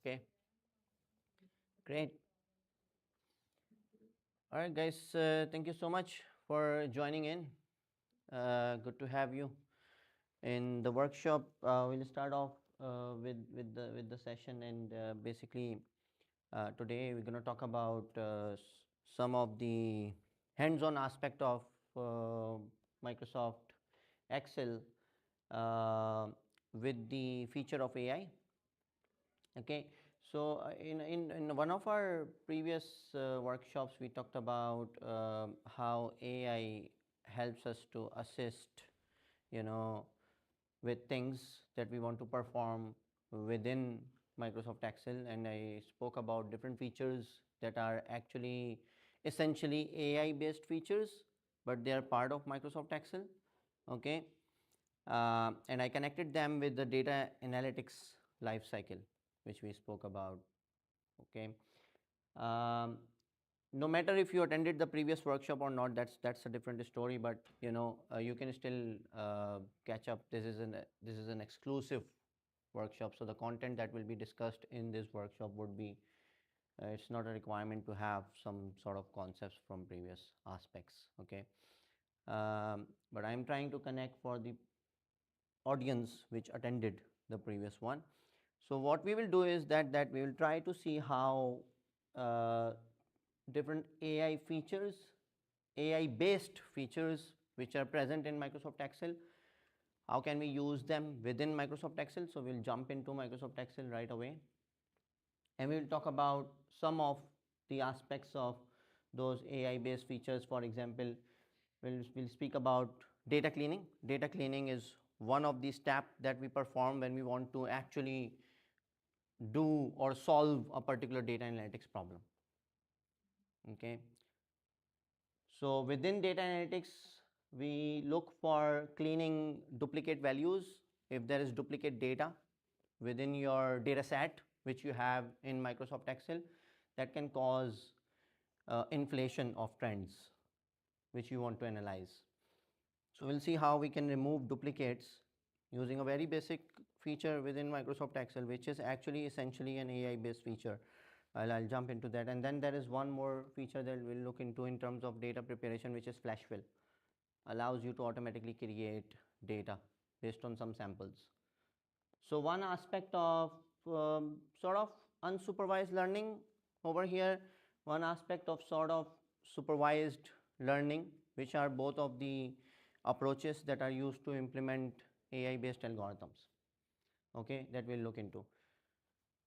Okay, great. All right, guys, thank you so much for joining in. Good to have you in the workshop. We'll start off with the session, and basically today we're going to talk about some of the hands-on aspect of uh, Microsoft Excel uh, with the feature of AI. Okay, so in one of our previous workshops, we talked about how AI helps us to assist, you know, with things that we want to perform within Microsoft Excel, and I spoke about different features that are actually essentially AI based features, but they are part of Microsoft Excel. Okay, and I connected them with the data analytics lifecycle, which we spoke about. Okay, um, no matter if you attended the previous workshop or not, that's a different story. But you can still catch up. This is an exclusive workshop, so the content that will be discussed in this workshop would be it's not a requirement to have some sort of concepts from previous aspects. Okay, but I'm trying to connect for the audience which attended the previous one. So what we will do is that we will try to see how uh, different AI features, AI based features which are present in Microsoft Excel, how can we use them within Microsoft Excel. So we'll jump into Microsoft Excel right away, and we'll talk about some of the aspects of those AI based features. For example, we'll speak about data cleaning. Data cleaning is one of the steps that we perform when we want to actually do or solve a particular data analytics problem. Okay, so within data analytics, we look for cleaning duplicate values. If there is duplicate data within your data set which you have in Microsoft Excel, that can cause inflation of trends which you want to analyze. So we'll see how we can remove duplicates using a very basic feature within Microsoft Excel, which is actually essentially an AI based feature. I'll jump into that. And then there is one more feature that we'll look into in terms of data preparation, which is flash fill. Allows you to automatically create data based on some samples. So one aspect of sort of unsupervised learning over here, one aspect of sort of supervised learning, which are both of the approaches that are used to implement AI based algorithms, okay, that we'll look into.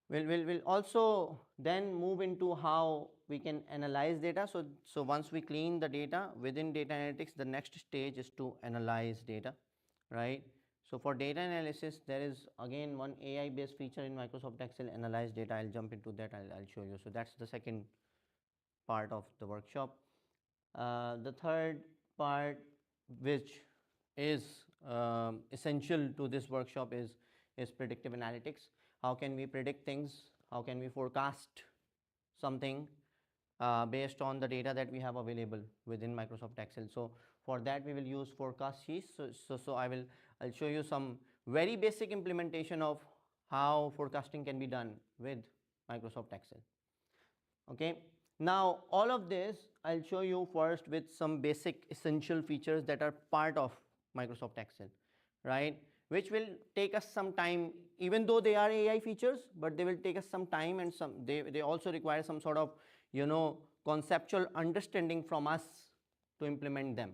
We'll also then move into how we can analyze data. So once we clean the data within data analytics, the next stage is to analyze data, right? So for data analysis, there is again one AI based feature in Microsoft Excel, analyze data. I'll jump into that. I'll show you. So that's the second part of the workshop. The third part, which is essential to this workshop, is predictive analytics. How can we predict things? How can we forecast something based on the data that we have available within Microsoft Excel? So for that, we will use forecast sheets. So I'll show you some very basic implementation of how forecasting can be done with Microsoft Excel. Okay. Now, all of this I'll show you first with some basic essential features that are part of Microsoft Excel, right? Which will take us some time, even though they are AI features, but they will take us some time, and they also require some sort of conceptual understanding from us to implement them.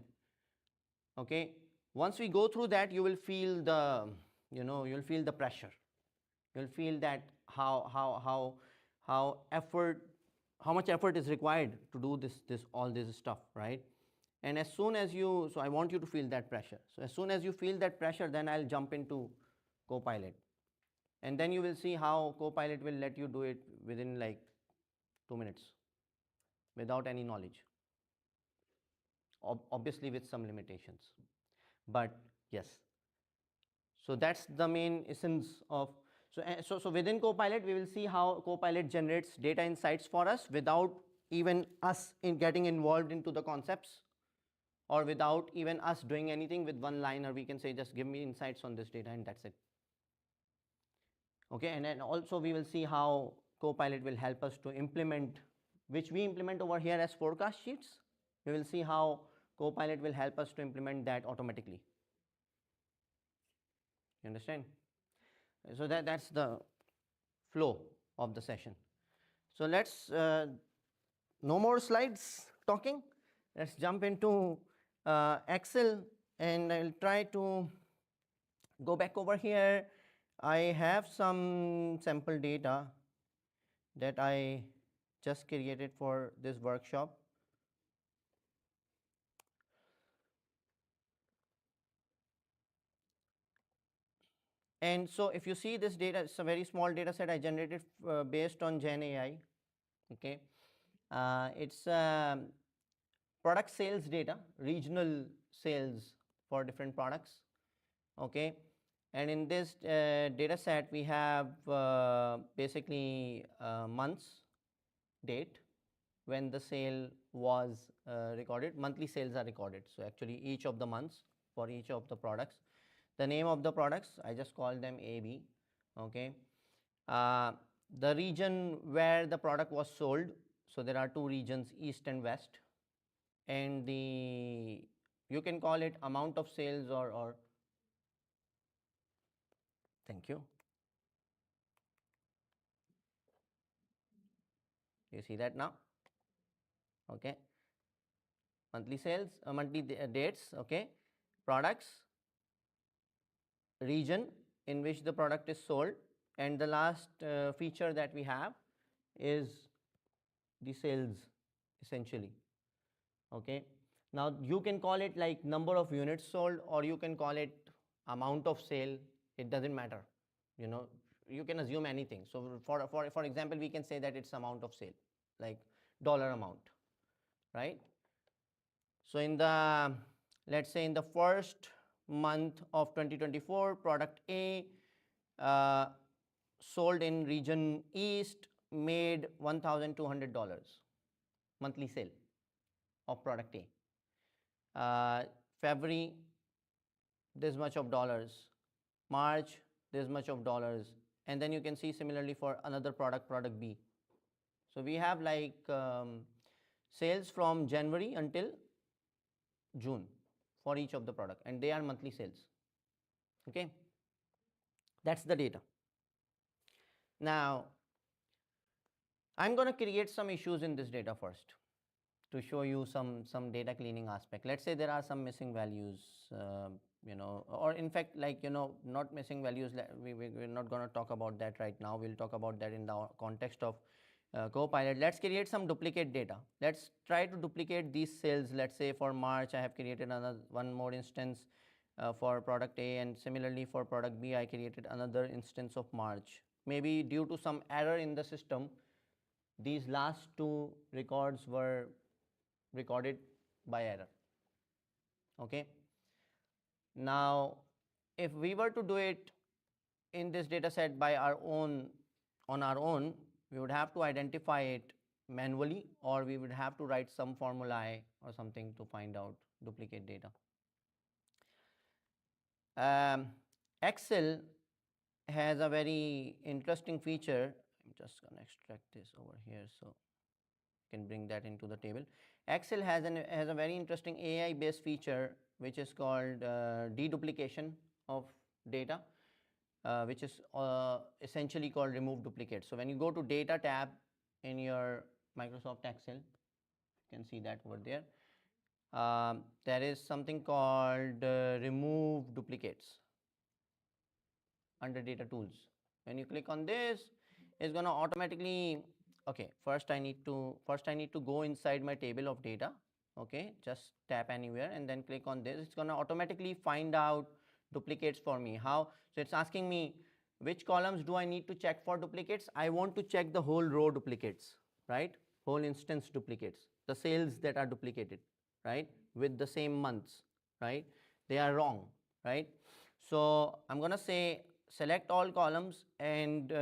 Okay. Once we go through that, you will feel the you'll feel the pressure. You'll feel that how much effort is required to do all this stuff, right? And as soon as you, so I want you to feel that pressure. So as soon as you feel that pressure, then I'll jump into Copilot, and then you will see how Copilot will let you do it within like 2 minutes without any knowledge, obviously with some limitations, but yes. So that's the main essence of, so within Copilot, we will see how Copilot generates data insights for us without even us getting involved into the concepts, or without even us doing anything. With one line, or we can say just give me insights on this data, and that's it. Okay, and then also we will see how Copilot will help us to implement, which we implement over here as forecast sheets. We will see how Copilot will help us to implement that automatically. You understand? So that's the flow of the session. So let's, no more slides talking. Let's jump into Excel, and I'll try to go back over here. I have some sample data that I just created for this workshop. And so if you see this data, it's a very small data set I generated based on Gen AI. Okay, it's product sales data, regional sales for different products. Okay, and in this data set we have basically months, date, when the sale was recorded. Monthly sales are recorded, so actually each of the months for each of the products. The name of the products, I just call them AB. Okay, the region where the product was sold, so there are two regions, east and west, and the, you can call it amount of sales, or thank you. You see that now? Okay, monthly sales, monthly dates. Okay, products, region in which the product is sold, and the last feature that we have is the sales essentially. Okay, now you can call it like number of units sold, or you can call it amount of sale. It doesn't matter, you know, you can assume anything. So for example, we can say that it's amount of sale, like dollar amount, right? So in the, let's say in the first month of 2024, product A sold in region East made $1,200 monthly sale of product A. February, this much of dollars. March, this much of dollars. And then you can see similarly for another product, product B. So we have like sales from January until June for each of the product, and they are monthly sales. Okay, that's the data. Now I'm going to create some issues in this data first to show you some data cleaning aspect. Let's say there are some missing values, you know, or in fact, like, you know, not missing values. We're not going to talk about that right now. We'll talk about that in the context of Copilot. Let's create some duplicate data. Let's try to duplicate these sales. Let's say for March, I have created another one more instance for product A, and similarly for product B, I created another instance of March. Maybe due to some error in the system, these last two records were recorded by error. Okay, now if we were to do it in this data set by our own, on our own, we would have to identify it manually, or we would have to write some formulae or something to find out duplicate data. Excel has a very interesting feature. I'm just going to extract this over here so I can bring that into the table. Excel has a very interesting AI based feature which is called deduplication of data, which is essentially called remove duplicates. So when you go to data tab in your Microsoft Excel, you can see that over there. There is something called remove duplicates under data tools. When you click on this, it's going to automatically, okay, first I need to go inside my table of data. Okay, just tap anywhere and then click on this. It's going to automatically find out duplicates for me. How? So it's asking me which columns do I need to check for duplicates. I want to check the whole row duplicates, right? Whole instance duplicates, the sales that are duplicated, right, with the same months, right? They are wrong, right? So I'm going to say select all columns, and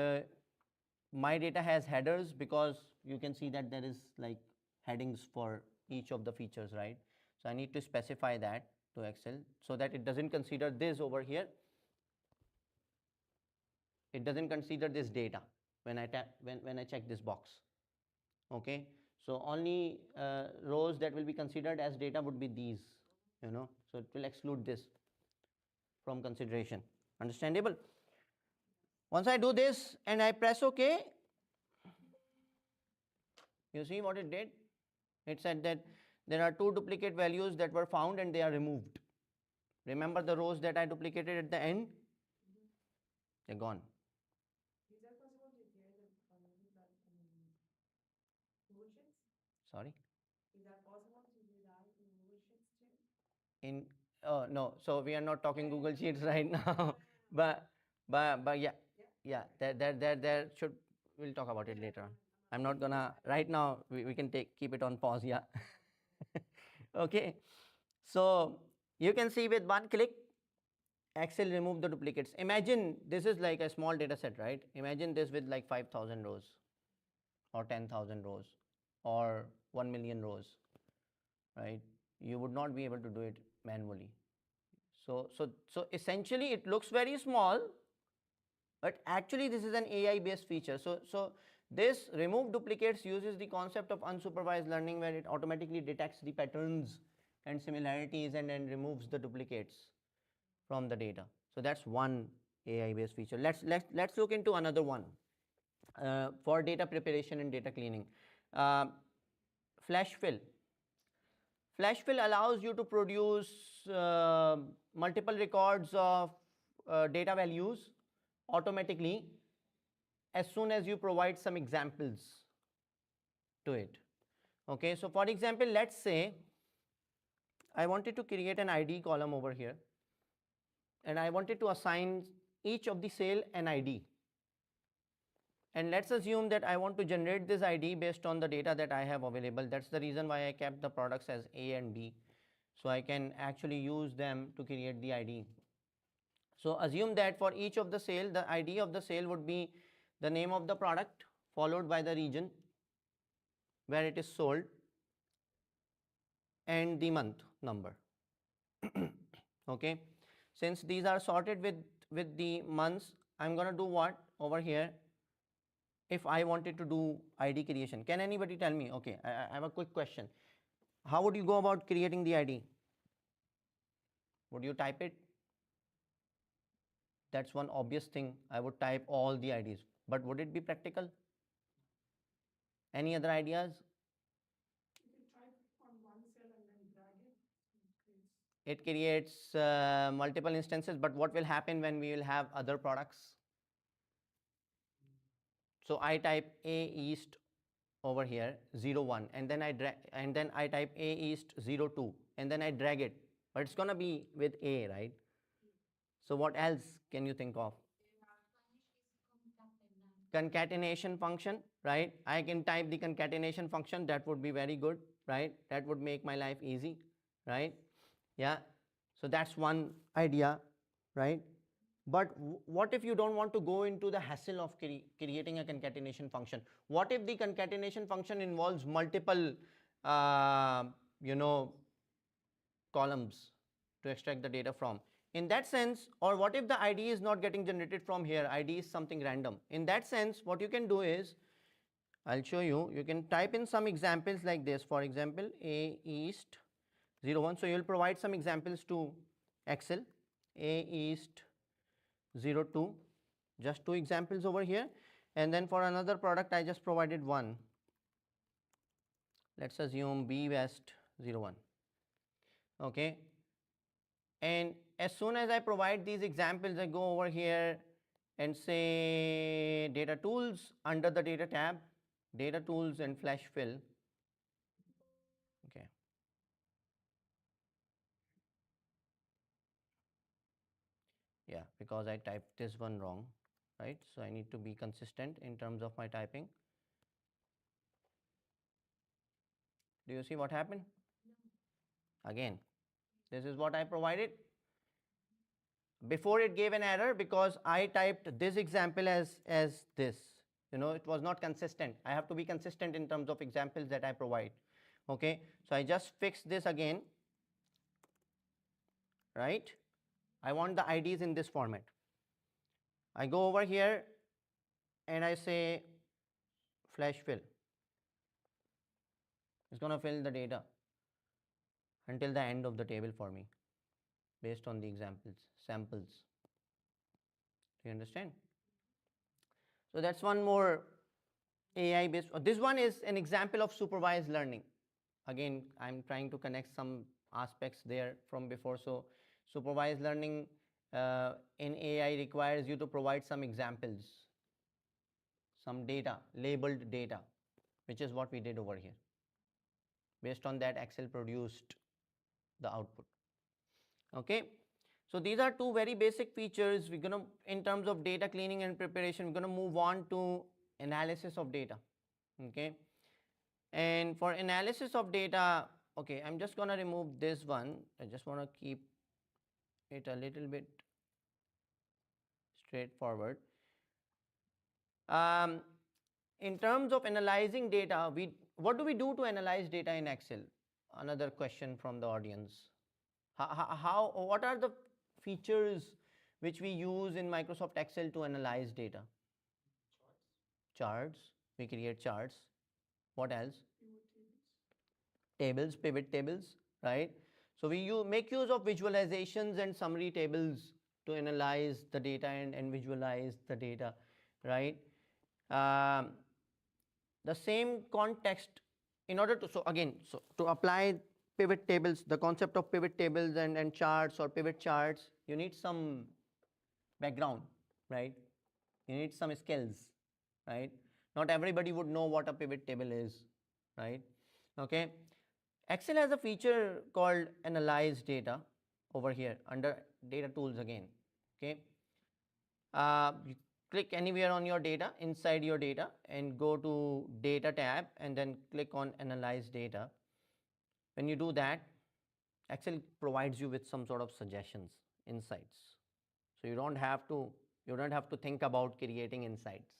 my data has headers because you can see that there is like headings for each of the features, right? So I need to specify that to Excel so that it doesn't consider this over here. It doesn't consider this data when I check this box. Okay, so only rows that will be considered as data would be these, so it will exclude this from consideration. Understandable? Once I do this and I press OK, you see what it did? It said that there are 2 duplicate values that were found and they are removed. Remember the rows that I duplicated at the end? They're gone. Is that possible to hear the Google Sheets? Sorry? Is that possible to do that in Google Sheets too? No, so we are not talking Google Sheets right now, but yeah, there should, we'll talk about it later on. I'm not gonna right now. We can keep it on pause. Yeah. Okay. So you can see with one click, Excel remove the duplicates. Imagine this is like a small data set, right? Imagine this with like 5,000 rows, or 10,000 rows, or 1 million rows, right? You would not be able to do it manually. So essentially it looks very small, but actually this is an AI based feature. So this remove duplicates uses the concept of unsupervised learning, where it automatically detects the patterns and similarities and then removes the duplicates from the data. So that's one AI based feature. Let's look into another one for data preparation and data cleaning. Flash fill. Flash fill allows you to produce multiple records of data values automatically as soon as you provide some examples to it. Okay, so for example, let's say I wanted to create an ID column over here, and I wanted to assign each of the sale an ID. And let's assume that I want to generate this ID based on the data that I have available. That's the reason why I kept the products as A and B. So I can actually use them to create the ID. So assume that for each of the sale, the ID of the sale would be the name of the product followed by the region where it is sold and the month number. Okay, since these are sorted with the months, I'm going to do what over here? If I wanted to do ID creation, can anybody tell me? Okay, I have a quick question. How would you go about creating the ID? Would you type it? That's one obvious thing. I would type all the IDs, but would it be practical? Any other ideas? You can type on one cell and then drag it. It creates multiple instances, but what will happen when we will have other products? So I type A East over here 01, and then I type A East 02, and then I drag it, but it's gonna be with A, right? So what else can you think of? Concatenation function, right? I can type the concatenation function. That would be very good, right? That would make my life easy, right? Yeah. So that's one idea, right? But what if you don't want to go into the hassle of creating a concatenation function? What if the concatenation function involves multiple, columns to extract the data from? In that sense, or what if the ID is not getting generated from here? ID is something random. In that sense, what you can do is, I'll show you. You can type in some examples like this. For example, A East 01. So you'll provide some examples to Excel. A East 02. Just 2 examples over here. And then for another product, I just provided one. Let's assume B West 01. Okay. And as soon as I provide these examples, I go over here and say data tools under the data tab, data tools and flash fill. Okay. Yeah, because I typed this one wrong, right? So I need to be consistent in terms of my typing. Do you see what happened? Again, this is what I provided. Before it gave an error because I typed this example as this. It was not consistent. I have to be consistent in terms of examples that I provide. Okay, so I just fixed this again, right? I want the IDs in this format. I go over here and I say flash fill. It's going to fill the data until the end of the table for me based on the samples. Do you understand? So that's one more AI based. This one is an example of supervised learning. Again, I'm trying to connect some aspects there from before. So supervised learning in AI requires you to provide some examples, some data, labeled data, which is what we did over here. Based on that, Excel produced the output. Okay. So these are two very basic features. We're going to, in terms of data cleaning and preparation, we're going to move on to analysis of data. Okay. And for analysis of data, okay, I'm just going to remove this one. I just want to keep it a little bit straightforward. In terms of analyzing data, what do we do to analyze data in Excel? Another question from the audience. What are the features which we use in Microsoft Excel to analyze data? Charts. We create charts. What else? Tables, pivot tables, right? So we make use of visualizations and summary tables to analyze the data and visualize the data, right? The same context in order to, so to apply pivot tables, the concept of pivot tables and charts or pivot charts, you need some background, right? You need some skills, right? Not everybody would know what a pivot table is, right? Okay. Excel has a feature called analyze data over here under data tools again. Okay. You click anywhere on your data, inside your data, and go to data tab and then click on analyze data. When you do that, Excel provides you with some sort of suggestions, insights. So you don't have to think about creating insights.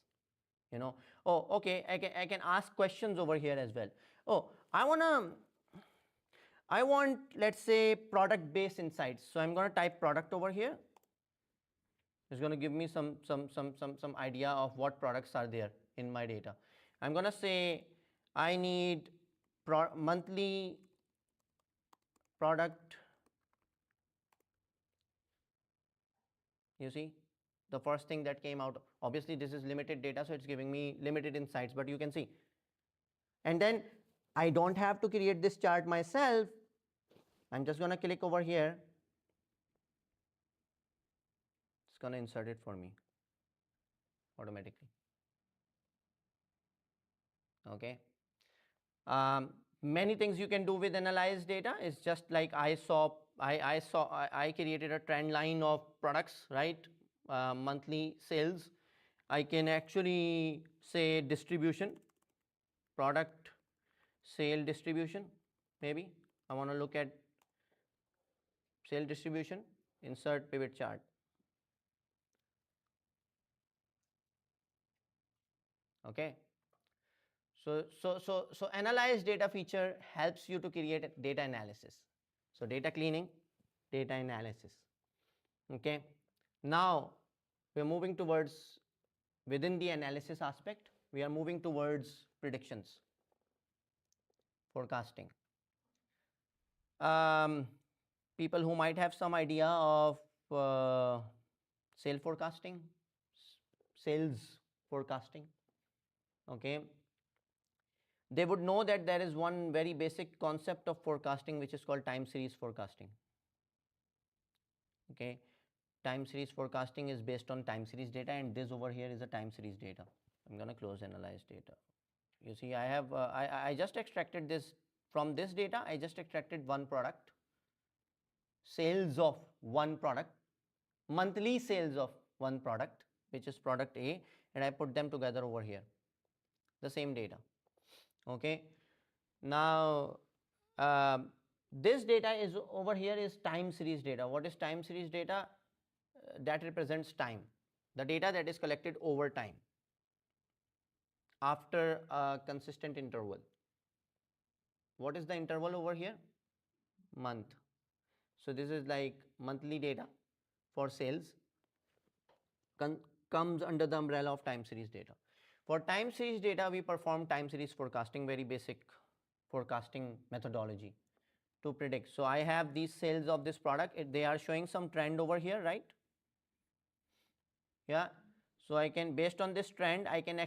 You know, oh, okay, I can ask questions over here as well. Oh, I want, let's say, product based insights. So I'm going to type product over here. It's going to give me some idea of what products are there in my data. I'm going to say I need monthly product. You see, the first thing that came out, obviously this is limited data, so it's giving me limited insights, but you can see. And then I don't have to create this chart myself. I'm just going to click over here. It's going to insert it for me automatically. Okay. Many things you can do with analyzed data. It's just like I created a trend line of products, right? Monthly sales. I can actually say distribution, product sale distribution. Maybe I want to look at sale distribution, insert pivot chart. Okay. So analyze data feature helps you to create data analysis. So data cleaning, data analysis. Okay. Now we're moving towards, within the analysis aspect, we are moving towards predictions, forecasting. People who might have some idea of sales forecasting, okay, they would know that there is one very basic concept of forecasting which is called time series forecasting. Okay, time series forecasting is based on time series data, and this over here is a time series data. I'm going to close analyze data. You see, I have I just extracted this from this data. I just extracted one product, sales of one product, monthly sales of one product, which is product A, and I put them together over here, the same data. Okay. Now this data is over here is time series data. What is time series data? That represents time, the data that is collected over time after a consistent interval. What is the interval over here? Month. So this is like monthly data for sales, comes under the umbrella of time series data. For time series data, we perform time series forecasting, very basic forecasting methodology to predict. So I have these sales of this product, they are showing some trend over here, right? Yeah. So I can, based on this trend, I can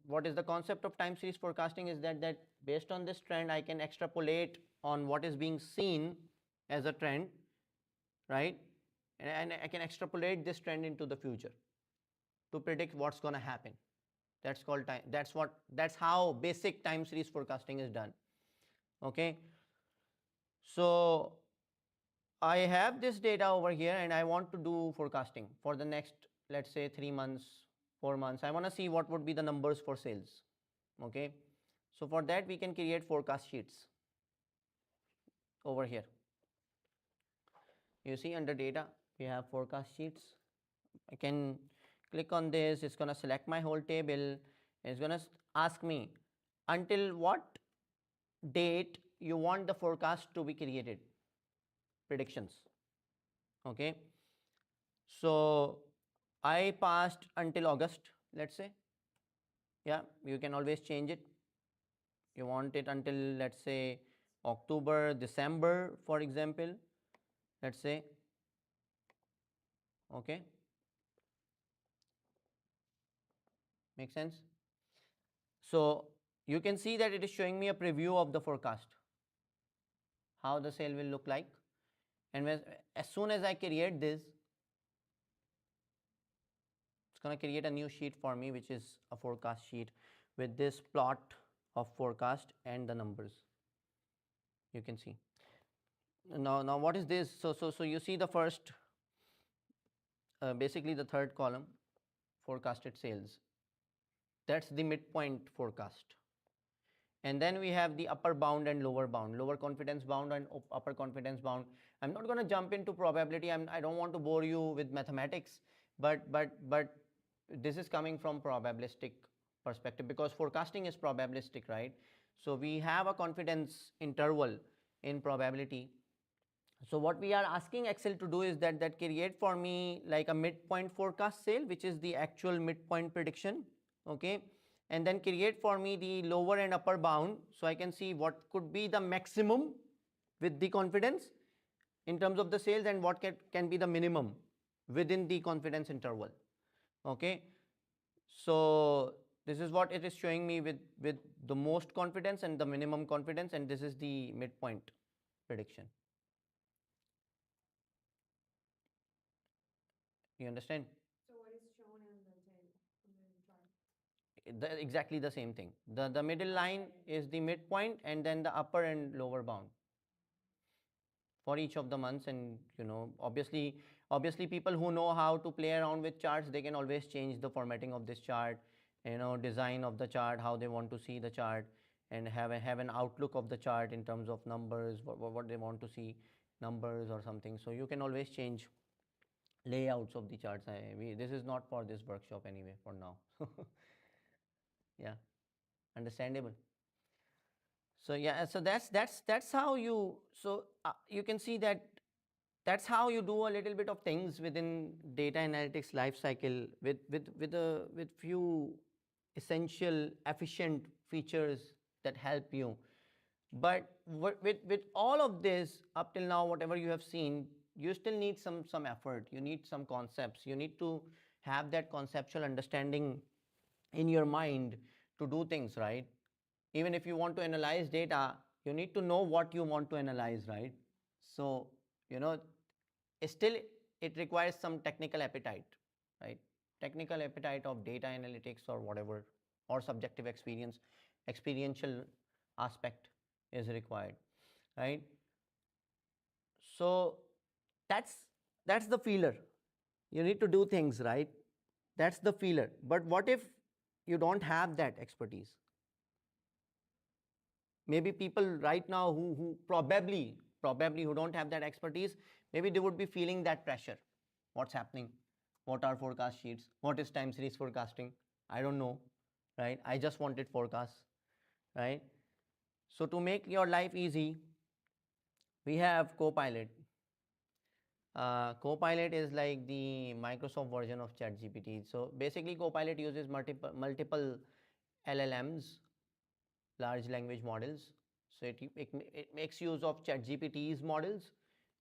what is the concept of time series forecasting is that based on this trend, I can extrapolate on what is being seen as a trend, right? And I can extrapolate this trend into the future to predict what's going to happen. That's called time. That's how basic time series forecasting is done. Okay. So I have this data over here and I want to do forecasting for the next, let's say 3 months, 4 months. I want to see what would be the numbers for sales. Okay. So for that we can create forecast sheets over here. You see under data we have forecast sheets. I can click on this, it's going to select my whole table. It's going to ask me until what date you want the forecast to be created, predictions. Okay. So I passed until August, let's say. Yeah, you can always change it. You want it until, let's say, October, December, for example, let's say. Okay. Make sense? So you can see that it is showing me a preview of the forecast, how the sale will look like. And as soon as I create this, it's going to create a new sheet for me, which is a forecast sheet with this plot of forecast and the numbers. You can see. Now what is this? So you see the first, basically the third column, forecasted sales. That's the midpoint forecast. And then we have the upper bound and lower bound, lower confidence bound and upper confidence bound. I'm not going to jump into probability. I don't want to bore you with mathematics, but this is coming from probabilistic perspective, because forecasting is probabilistic, right? So we have a confidence interval in probability. So what we are asking Excel to do is that create for me like a midpoint forecast sale, which is the actual midpoint prediction. Okay. And then create for me the lower and upper bound, so I can see what could be the maximum with the confidence in terms of the sales, and what can be the minimum within the confidence interval. Okay. So this is what it is showing me with the most confidence and the minimum confidence, and this is the midpoint prediction. You understand? So what is shown in the table, in the chart? Exactly the same thing. The middle line is the midpoint, and then the upper and lower bound for each of the months. And obviously people who know how to play around with charts, they can always change the formatting of this chart, design of the chart, how they want to see the chart, and have an outlook of the chart in terms of numbers, what they want to see, numbers or something. So you can always change layouts of the charts. This is not for this workshop anyway for now. Yeah, understandable. So yeah, so that's how you can see that that's how you do a little bit of things within data analytics life cycle with few essential efficient features that help you. But with all of this up till now, whatever you have seen, you still need some effort. You need some concepts. You need to have that conceptual understanding in your mind to do things, right? Even if you want to analyze data, you need to know what you want to analyze, right? So still it requires some technical appetite, right? Technical appetite of data analytics or whatever, or subjective experiential aspect is required, right? So that's the feeler. You need to do things, right? That's the feeler. But what if you don't have that expertise? Maybe people right now who probably who don't have that expertise, maybe they would be feeling that pressure. What's happening? What are forecast sheets? What is time series forecasting? I don't know, right? I just wanted forecasts, right? So to make your life easy, we have Copilot. Copilot is like the Microsoft version of ChatGPT. So basically, Copilot uses multiple LLMs, large language models. So it makes use of ChatGPT's models.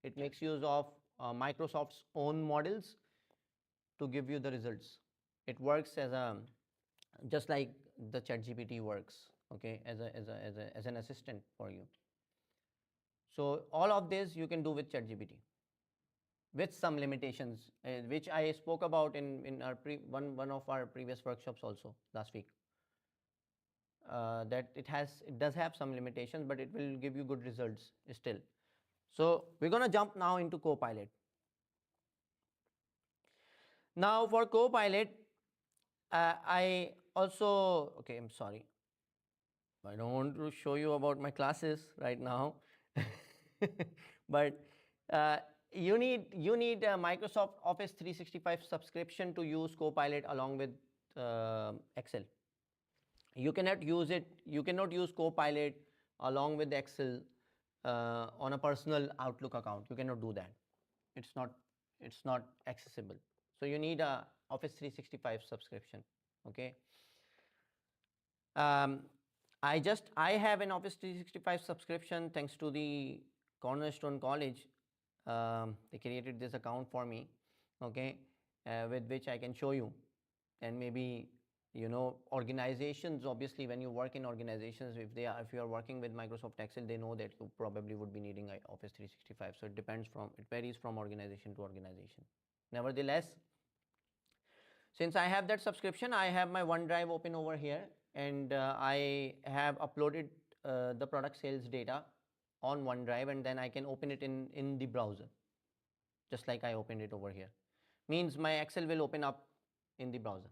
It makes use of Microsoft's own models to give you the results. It works as a just like the ChatGPT works, okay, as an assistant for you. So all of this you can do with ChatGPT with some limitations, which I spoke about in our one of our previous workshops also last week. That it does have some limitations, but it will give you good results still. So we're gonna jump now into Copilot. Now for Copilot, I also I'm sorry. I don't want to show you about my classes right now, but you need a Microsoft Office 365 subscription to use Copilot along with Excel. You cannot use it. You cannot use Copilot along with Excel on a personal Outlook account. You cannot do that. It's not accessible. So you need a Office 365 subscription. Okay. Um, I have an Office 365 subscription thanks to the Cornerstone College. They created this account for me, okay, with which I can show you, and maybe organizations. Obviously, when you work in organizations, if you are working with Microsoft Excel, they know that you probably would be needing Office 365. So it varies from organization to organization. Nevertheless, since I have that subscription, I have my OneDrive open over here, and I have uploaded the product sales data on OneDrive, and then I can open it in the browser, just like I opened it over here. Means my Excel will open up in the browser.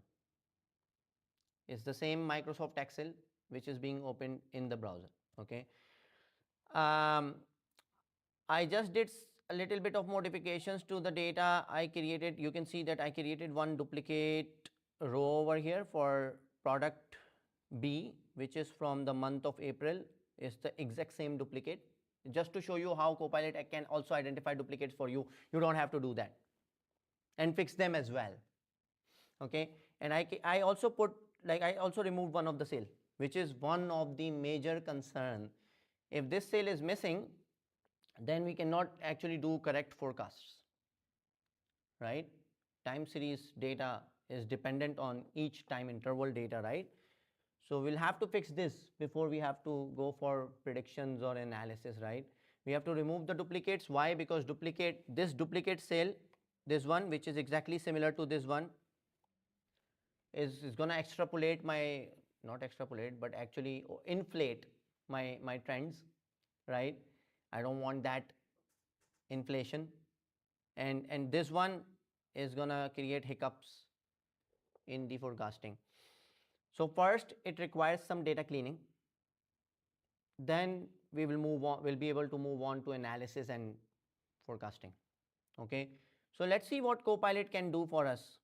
It's the same Microsoft Excel which is being opened in the browser. Okay. I just did a little bit of modifications to the data I created. You can see that I created one duplicate row over here for product B, which is from the month of April. It's the exact same duplicate. Just to show you how Copilot can also identify duplicates for you. You don't have to do that and fix them as well. Okay. And I also I also removed one of the cell, which is one of the major concern. If this cell is missing, then we cannot actually do correct forecasts, right? Time series data is dependent on each time interval data, right? So we'll have to fix this before we have to go for predictions or analysis, right? We have to remove the duplicates. Why? Because this duplicate cell, this one, which is exactly similar to this one, is going to extrapolate not extrapolate, but actually inflate my trends, right? I don't want that inflation. And this one is going to create hiccups in the forecasting. So first it requires some data cleaning. Then we'll be able to move on to analysis and forecasting. Okay. So let's see what Copilot can do for us.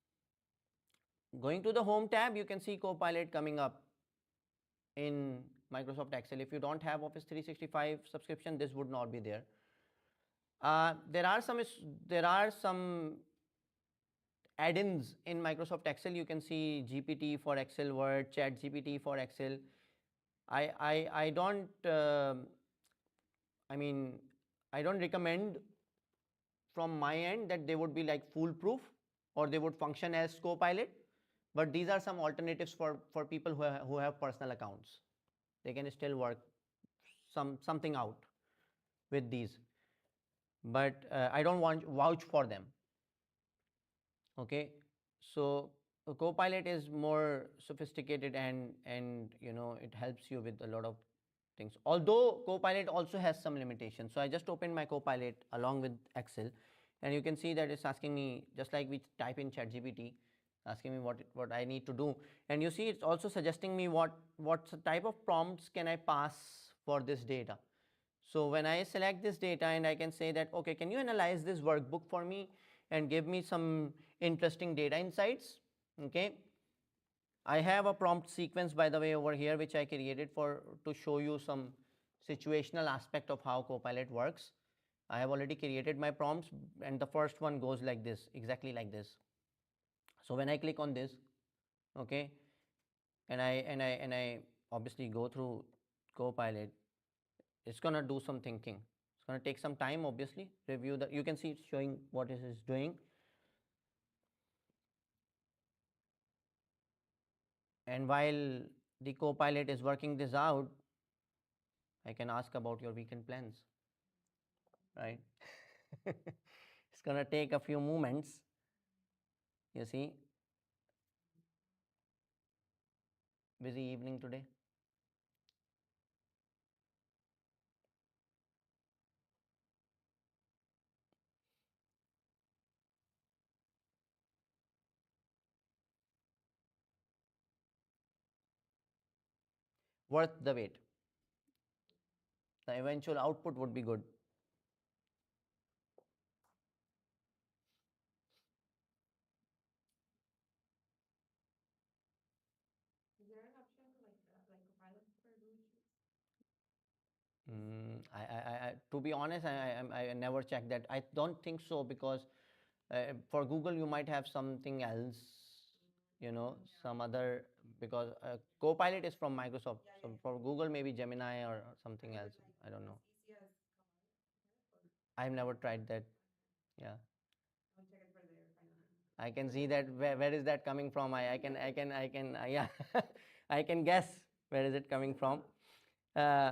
Going to the home tab, you can see Copilot coming up in Microsoft Excel. If you don't have Office 365 subscription, this would not be there. There are some add-ins in Microsoft Excel. You can see GPT for Excel, Word, Chat GPT for Excel. I don't recommend from my end that they would be like foolproof or they would function as Copilot, but these are some alternatives for people who have personal accounts. They can still work something out with these, but I don't want vouch for them. Okay. So Copilot is more sophisticated and it helps you with a lot of things. Although Copilot also has some limitations. So I just opened my Copilot along with Excel, and you can see that it's asking me, just like we type in ChatGPT, asking me what I need to do. And you see it's also suggesting me what type of prompts can I pass for this data. So when I select this data and I can say that, okay, can you analyze this workbook for me and give me some interesting data insights? Okay. I have a prompt sequence, by the way, over here, which I created to show you some situational aspect of how Copilot works. I have already created my prompts, and the first one goes like this, exactly like this. So when I click on this, okay, and I obviously go through Copilot, it's gonna do some thinking. It's gonna take some time, obviously. Review the, you can see it's showing what it is doing. And while the Copilot is working this out, I can ask about your weekend plans, right? It's gonna take a few moments. You see, busy evening today. Worth the wait. The eventual output would be good. Is there an option to like a pilot for Bluetooth? To be honest, I never checked that. I don't think so, because for Google you might have something else, some other, because Copilot is from Microsoft. So for Google, maybe Gemini or something else. I don't know. I've never tried that. Yeah. I'll check it for there if I know. I can see that. Where is that coming from? I can yeah, I can guess where is it coming from. Uh,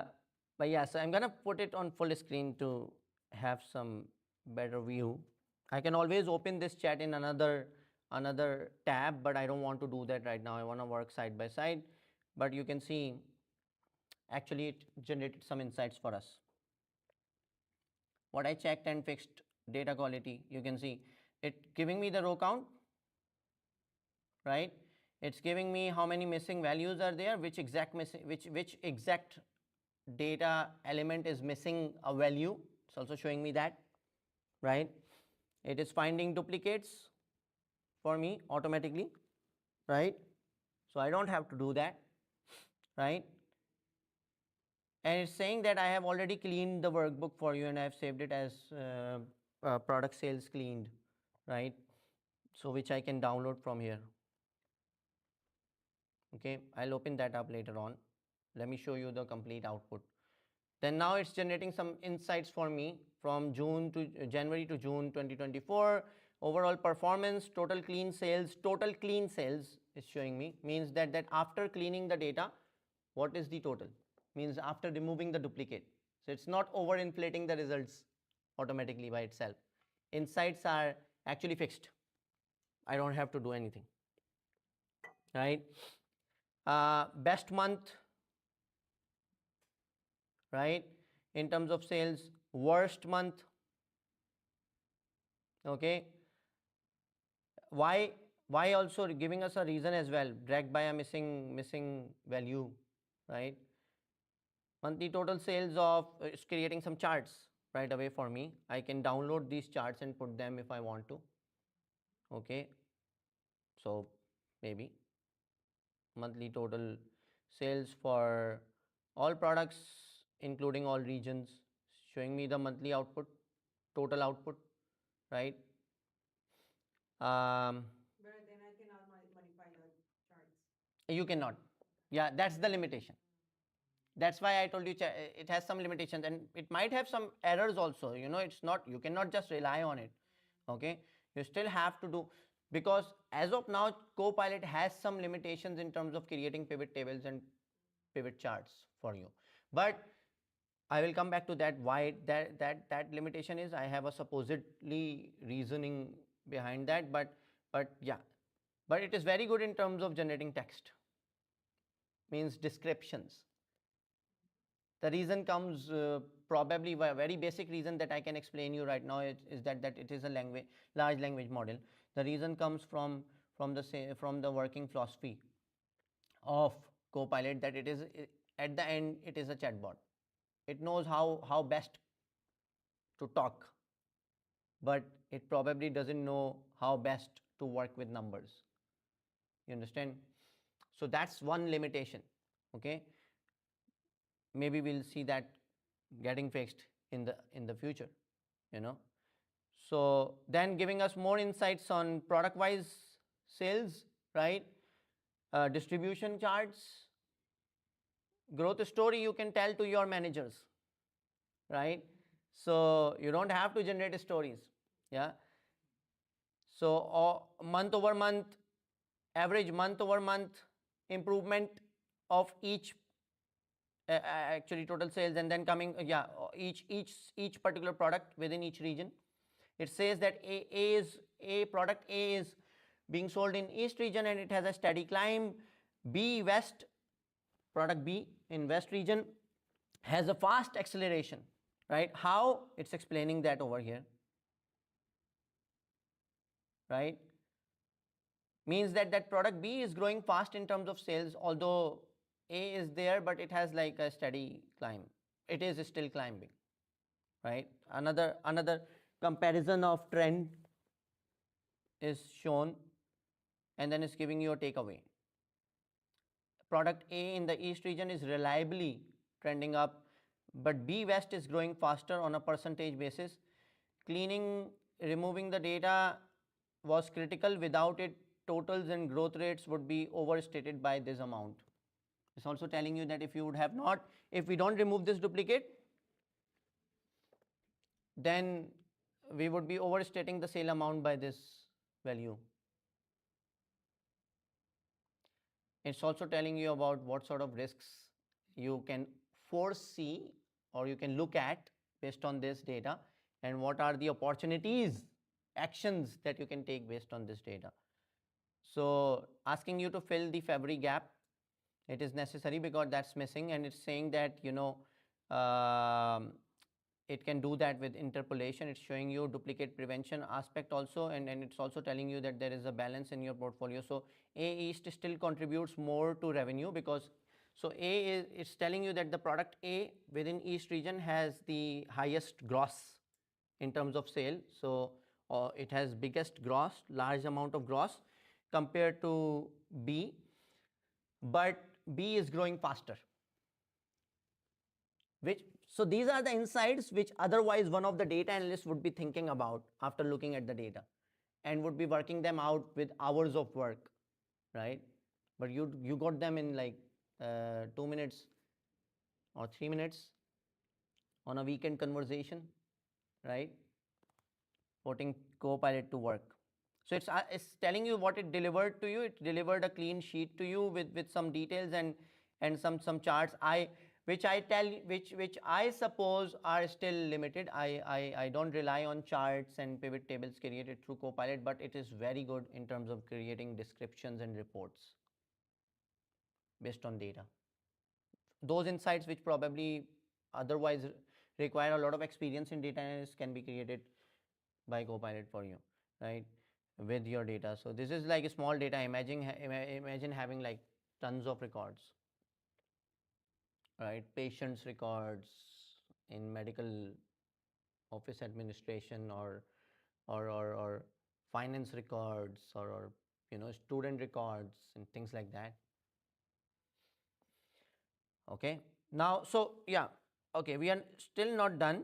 but yeah, so I'm gonna put it on full screen to have some better view. I can always open this chat in another tab, but I don't want to do that right now. I want to work side by side. But you can see, actually it generated some insights for us. What I checked and fixed: data quality. You can see it giving me the row count, right? It's giving me how many missing values are there, which exact data element is missing a value. It's also showing me that, right? It is finding duplicates for me automatically, right? So I don't have to do that, right? And it's saying that I have already cleaned the workbook for you, and I have saved it as product sales cleaned, right? So which I can download from here. Okay, I'll open that up later on. Let me show you the complete output. Then now it's generating some insights for me from January to June 2024. Overall performance, total clean sales is showing me, means that after cleaning the data, what is the total? Means after removing the duplicate. So it's not overinflating the results automatically by itself. Insights are actually fixed. I don't have to do anything, right? Best month, right, in terms of sales. Worst month, okay. Why also giving us a reason as well, dragged by a missing value, right? Monthly total sales of, it's creating some charts right away for me. I can download these charts and put them if I want to, okay. So maybe monthly total sales for all products, including all regions, showing me the monthly output, total output, right? But then I cannot modify the charts. You cannot. Yeah, that's the limitation. That's why I told you it has some limitations, and it might have some errors also. It's not, you cannot just rely on it, okay. You still have to do, because as of now Copilot has some limitations in terms of creating pivot tables and pivot charts for you. But I will come back to that, why that limitation is. I have a supposedly reasoning behind that, but yeah, but it is very good in terms of generating text, means descriptions. The reason comes, probably a very basic reason that I can explain you right now is that it is a large language model. The reason comes from the working philosophy of Copilot, that it is, at the end it is a chatbot. It knows how best to talk, but it probably doesn't know how best to work with numbers. You understand? So that's one limitation, okay. Maybe we'll see that getting fixed in the future. you know. So then giving us more insights on product wise sales, right? Distribution charts, growth story you can tell to your managers, right? So you don't have to generate stories. Yeah. So month over month, average month over month improvement of each actually total sales, and then coming each particular product within each region. It says that product A is being sold in east region and it has a steady climb. B west, product B in west region has a fast acceleration, right? How? It's explaining that over here, right? Means that that product B is growing fast in terms of sales, although A is there, but it has like a steady climb. It is still climbing, right? Another comparison of trend is shown, and then it's giving you a takeaway. Product A in the east region is reliably trending up, but B west is growing faster on a percentage basis. Removing the data was critical. Without it, totals and growth rates would be overstated by this amount. It's also telling you that if we don't remove this duplicate, then we would be overstating the sale amount by this value. It's also telling you about what sort of risks you can foresee or you can look at based on this data, and what are the opportunities, actions that you can take based on this data. So asking you to fill the February gap, it is necessary because that's missing, and it's saying that it can do that with interpolation. It's showing you duplicate prevention aspect also, and it's also telling you that there is a balance in your portfolio. So A East still contributes more to revenue because it's telling you that the product A within East region has the highest gross in terms of sale. So it has biggest gross, large amount of gross compared to B, but B is growing faster. So these are the insights which otherwise one of the data analysts would be thinking about after looking at the data and would be working them out with hours of work, right? But you got them in like 2 minutes or 3 minutes on a weekend conversation, right? Putting Copilot to work. So it's telling you what it delivered to you. It delivered a clean sheet to you with some details and some charts. Which I suppose are still limited. I don't rely on charts and pivot tables created through Copilot, but it is very good in terms of creating descriptions and reports based on data. Those insights which probably otherwise require a lot of experience in data analysis can be created by Copilot for you, right, with your data. So this is like a small data. Imagine having like tons of records, right? Patients' records in medical office administration or finance records or student records and things like that. Okay. Now, so yeah, okay, we are still not done.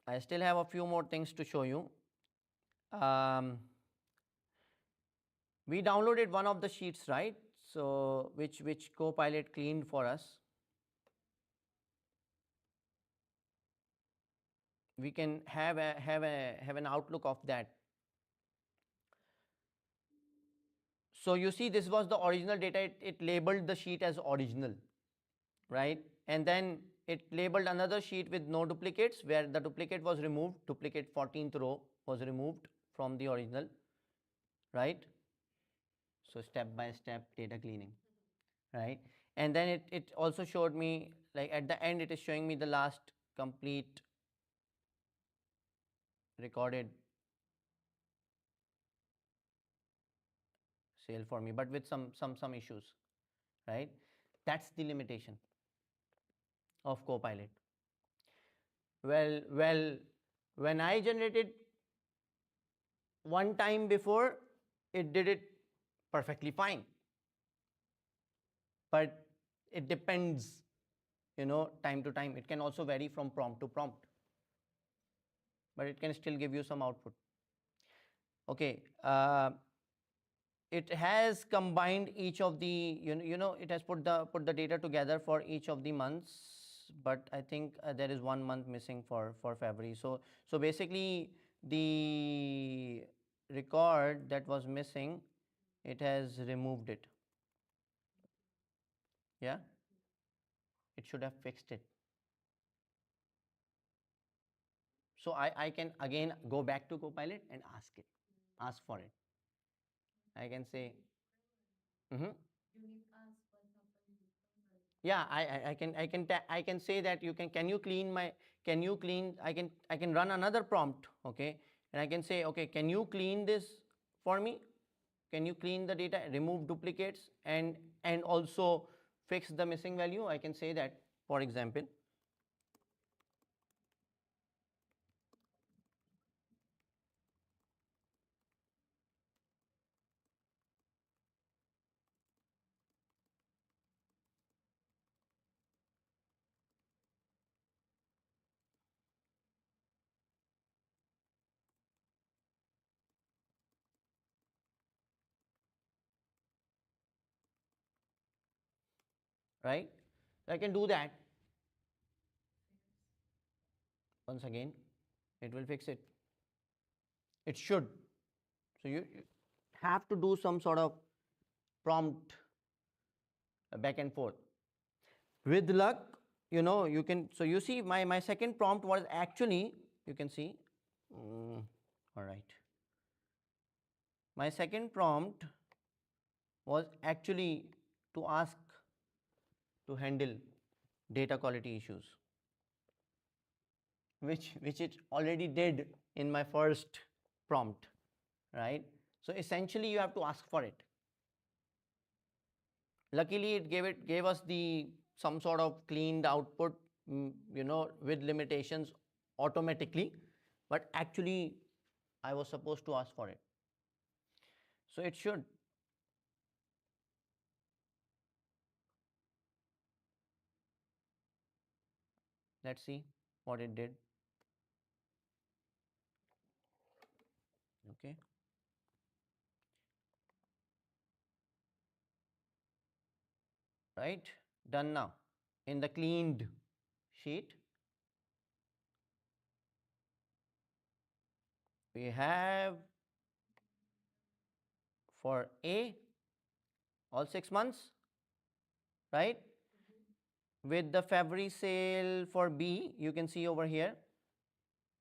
I still have a few more things to show you. We downloaded one of the sheets, right? So which Copilot cleaned for us. We can have an outlook of that. So you see, this was the original data. It labeled the sheet as original, right? And then it labeled another sheet with no duplicates, where the duplicate was removed. Duplicate 14th row was removed from the original, right? So step by step data cleaning, right? And then it also showed me, like at the end, it is showing me the last complete recorded sale for me, but with some issues, right? That's the limitation of Copilot. Well, when I generated one time before, it did it perfectly fine. But it depends, time to time. It can also vary from prompt to prompt. but it can still give you some output. Okay, it has combined each of the, it has put the data together for each of the months, but I think there is 1 month missing for February. So basically the record that was missing, it has removed it. Yeah, it should have fixed it. So I can again go back to Copilot and ask for it. I can say, mhm. Yeah, I can say that can you clean my, I can run another prompt, okay, and I can say, okay, can you clean this for me, can you clean the data, remove duplicates, and also fix the missing value. I can say that, for example. Right, so I can do that. Once again, it will fix it. It should. So you have to do some sort of prompt back and forth. With luck, you can, so you see my second prompt was actually, you can see, all right, my second prompt was actually to ask to handle data quality issues, which it already did in my first prompt, right? So essentially you have to ask for it. Luckily it gave us the some sort of cleaned output, with limitations automatically, but actually I was supposed to ask for it. So it should. Let's see what it did. Okay. Right, done now. In the cleaned sheet, we have for A all 6 months, right? With the February sale for B, you can see over here,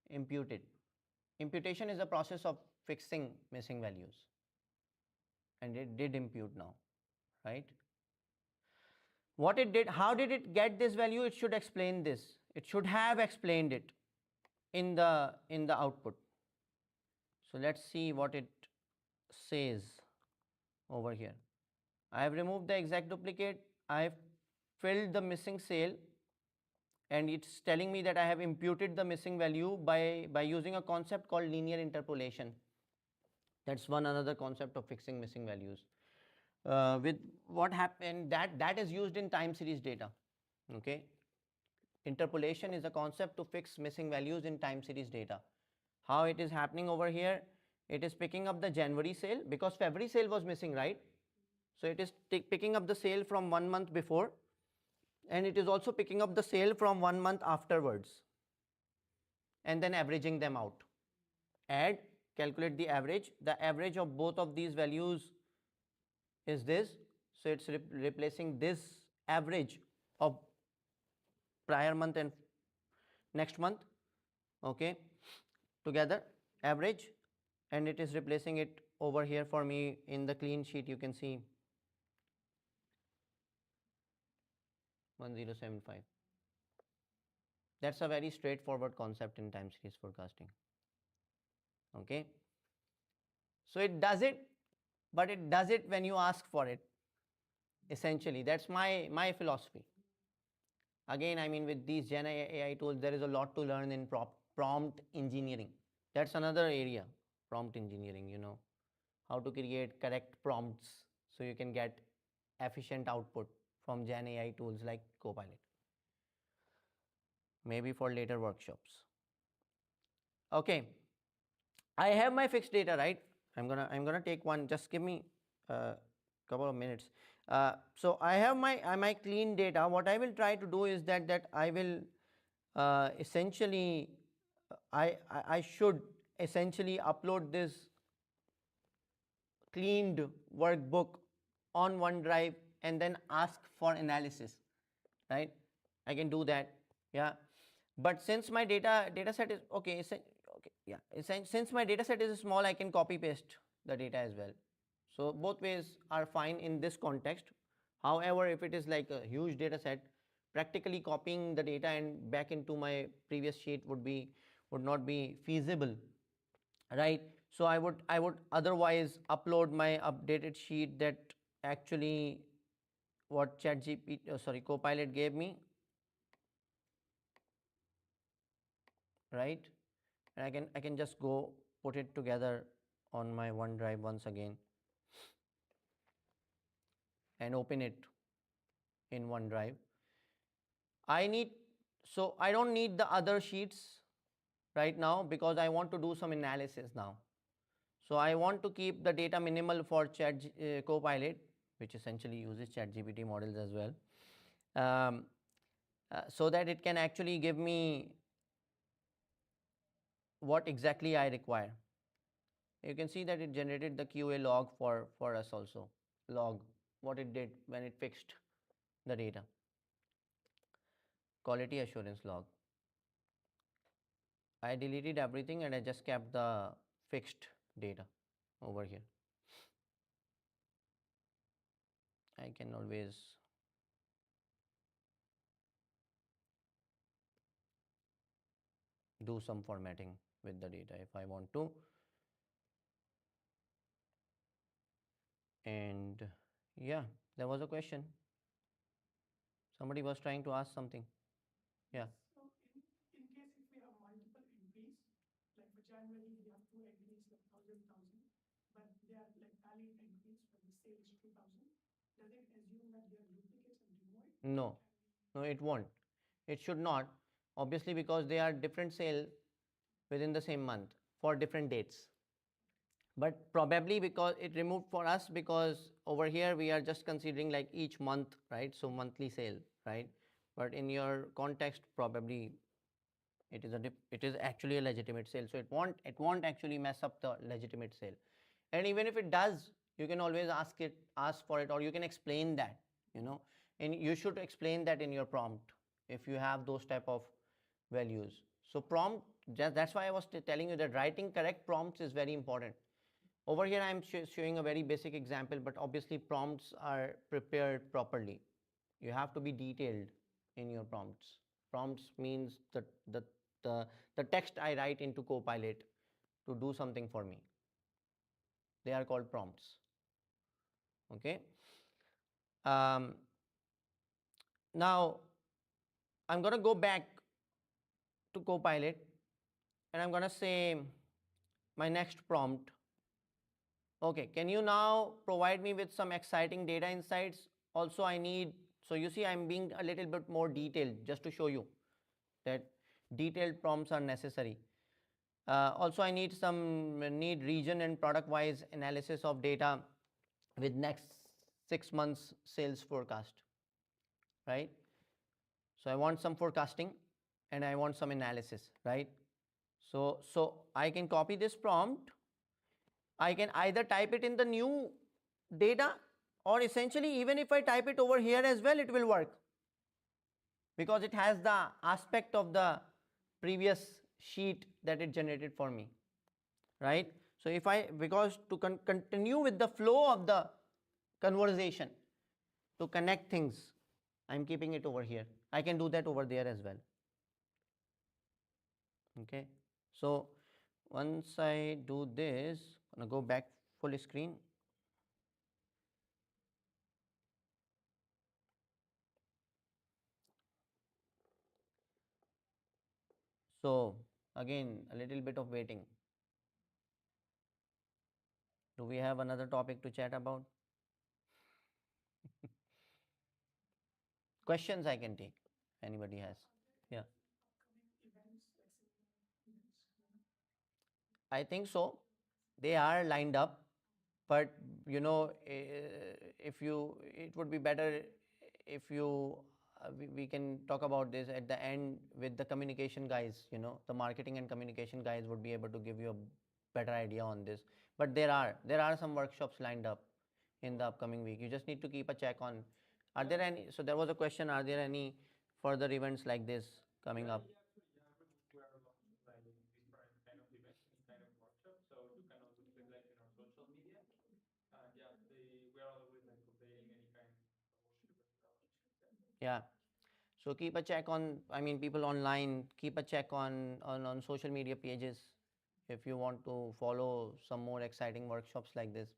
imputed. Imputation is a process of fixing missing values, and it did impute now, right? What it did, how did it get this value? It should explain this. It should have explained it in the output. So let's see what it says over here. I have removed the exact duplicate, I have filled the missing sale, and it's telling me that I have imputed the missing value by using a concept called linear interpolation. That's one another concept of fixing missing values. With what happened, that is used in time series data. Okay, interpolation is a concept to fix missing values in time series data. How it is happening over here? It is picking up the January sale because February sale was missing, right? So it is picking up the sale from 1 month before, and it is also picking up the sale from 1 month afterwards, and then averaging them out. Add, calculate the average. The average of both of these values is this. So it's replacing this average of prior month and next month, okay, together, average, and it is replacing it over here for me in the clean sheet. You can see 1075. That's a very straightforward concept in time series forecasting. Okay, so it does it, but it does it when you ask for it. Essentially, that's my philosophy. Again, I mean, with these Gen AI tools, there is a lot to learn in prompt engineering. That's another area, prompt engineering, how to create correct prompts so you can get efficient output from Gen AI tools like Copilot. Maybe for later workshops. Okay, I have my fixed data, right? I'm gonna take one. Just give me a couple of minutes. So I have my clean data. What I will try to do is that I will essentially I should essentially upload this cleaned workbook on OneDrive and then ask for analysis, right? I can do that, yeah. But since my data set is okay, okay, yeah. Since my data set is small, I can copy paste the data as well. So both ways are fine in this context. However, if it is like a huge data set, practically copying the data and back into my previous sheet would not be feasible, right? So I would otherwise upload my updated sheet that actually what ChatGPT, sorry, Copilot gave me, right? And I can just go put it together on my OneDrive once again and open it in OneDrive. I need so I don't need the other sheets right now because I want to do some analysis now. So I want to keep the data minimal for Copilot, which essentially uses ChatGPT models as well, um, so that it can actually give me what exactly I require. You can see that it generated the QA log for us also. Log, what it did when it fixed the data. Quality assurance log. I deleted everything and I just kept the fixed data over here. I can always do some formatting with the data if I want to. And yeah, there was a question. Somebody was trying to ask something. Yeah. So in case if we have multiple entries, like for January, we have two entries like 1,000, but they are like valid entries for the sales 2,000. Does it assume that they are duplicates and remove it? No, no, it won't. It should not. Obviously, because they are different sale within the same month for different dates. But probably because it removed for us because over here we are just considering like each month, right? So monthly sale, right? But in your context, probably it is actually a legitimate sale, so it won't actually mess up the legitimate sale. And even if it does, you can always ask for it, or you can explain that, you know. And you should explain that in your prompt if you have those type of values. So prompt, that's why I was telling you that writing correct prompts is very important. Over here I am showing a very basic example, but obviously prompts are prepared properly. You have to be detailed in your prompts. Prompts means the text I write into Copilot to do something for me. They are called prompts. Okay. Um, Now I'm going to go back to Copilot and I'm going to say my next prompt. Okay, can you now provide me with some exciting data insights? Also, I need, so you see, I'm being a little bit more detailed just to show you that detailed prompts are necessary. Also, I need region and product wise analysis of data with next 6 months sales forecast, right? So I want some forecasting and I want some analysis, right? So I can copy this prompt. I can either type it in the new data, or essentially even if I type it over here as well, it will work because it has the aspect of the previous sheet that it generated for me, right? So if I, because to continue with the flow of the conversation, to connect things, I'm keeping it over here. I can do that over there as well. Okay, so once I do this, I'm gonna go back full screen. So again, a little bit of waiting. Do we have another topic to chat about? Questions I can take. Anybody has? Yeah. Upcoming events, like similar events? I think so. They are lined up, but if you, it would be better if you, we can talk about this at the end with the communication guys. The marketing and communication guys would be able to give you a better idea on this. But there are some workshops lined up in the upcoming week. You just need to keep a check on. Are there any? So there was a question. Are there any further events like this coming up? Yeah. So keep a check on, I mean, people online, keep a check on social media pages if you want to follow some more exciting workshops like this.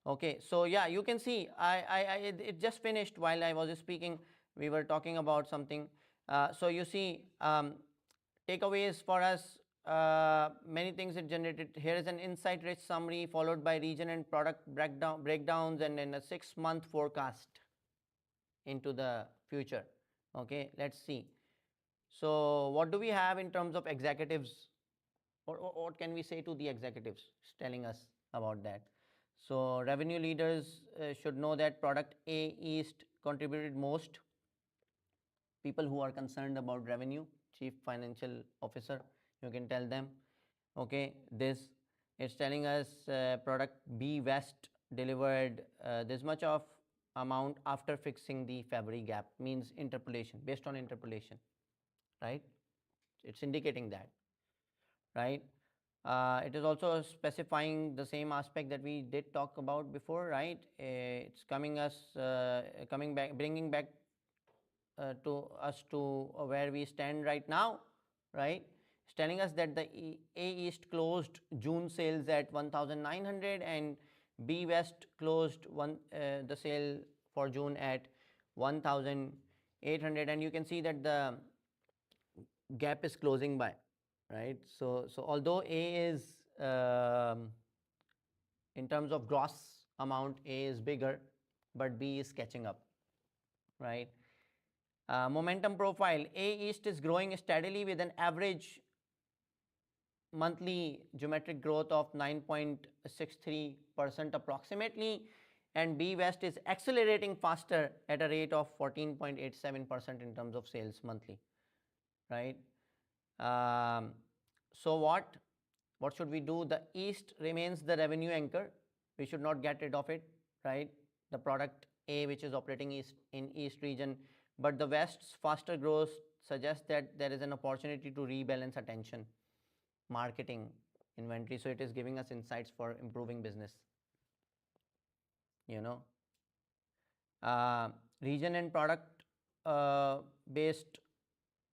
Okay, so yeah, you can see it just finished while I was speaking. We were talking about something. So you see, takeaways for us, many things it generated. Here is an insight-rich summary followed by region and product breakdowns, and then a 6-month forecast into the future. Okay, let's see. So what do we have in terms of executives? What can we say to the executives telling us about that? So revenue leaders should know that product A East contributed most. People who are concerned about revenue, chief financial officer, you can tell them. Okay, this it's telling us product B West delivered this much of amount after fixing the February gap, means interpolation, based on interpolation, right? It's indicating that, right? It is also specifying the same aspect that we did talk about before, right? It's coming back, bringing back to us to where we stand right now, right? It's telling us that the A East closed June sales at 1,900 and B West closed the sale for June at 1,800, and you can see that the gap is closing by, right? So although A is in terms of gross amount, A is bigger, but B is catching up, right? Momentum profile, A East is growing steadily with an average monthly geometric growth of 9.63% approximately, and B West is accelerating faster at a rate of 14.87% in terms of sales monthly, right? So what should we do? The East remains the revenue anchor. We should not get rid of it, right? The product A, which is operating in East region, but the West's faster growth suggests that there is an opportunity to rebalance attention, marketing, inventory. So it is giving us insights for improving business. You know, region and product based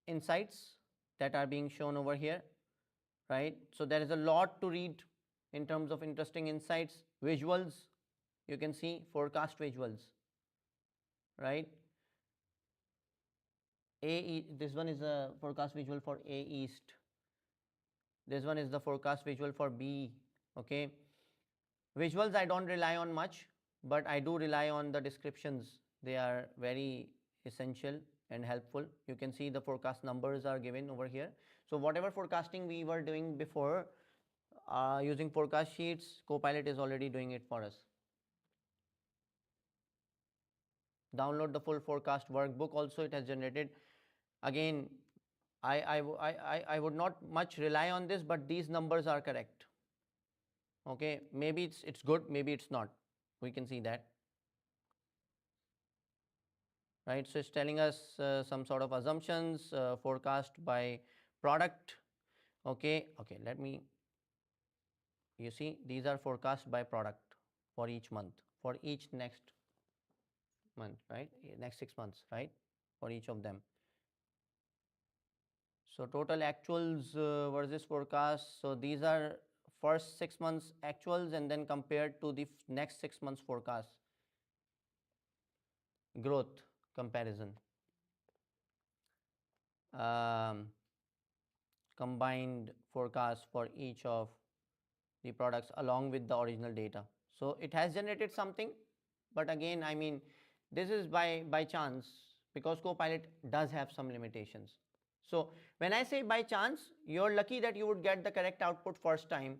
insights that are being shown over here, right? So there is a lot to read in terms of interesting insights. Visuals, you can see forecast visuals, right? This one is a forecast visual for A East. This one is the forecast visual for B. Okay, visuals I don't rely on much, but I do rely on the descriptions. They are very essential and helpful. You can see the forecast numbers are given over here. So whatever forecasting we were doing before using forecast sheets, Copilot is already doing it for us. Download the full forecast workbook also, it has generated. Again, I would not much rely on this, but these numbers are correct. Okay, maybe it's good, maybe it's not. We can see that, right? So it's telling us some sort of assumptions, forecast by product. Okay, let me, you see these are forecast by product for each month, for each next month, right? Next 6 months, right? For each of them. So total actuals versus forecast. So these are first 6 months actuals and then compared to the next 6 months forecast. Growth comparison. Combined forecast for each of the products along with the original data. So it has generated something, but again, I mean, this is by chance, because Copilot does have some limitations. So when I say by chance, you're lucky that you would get the correct output first time.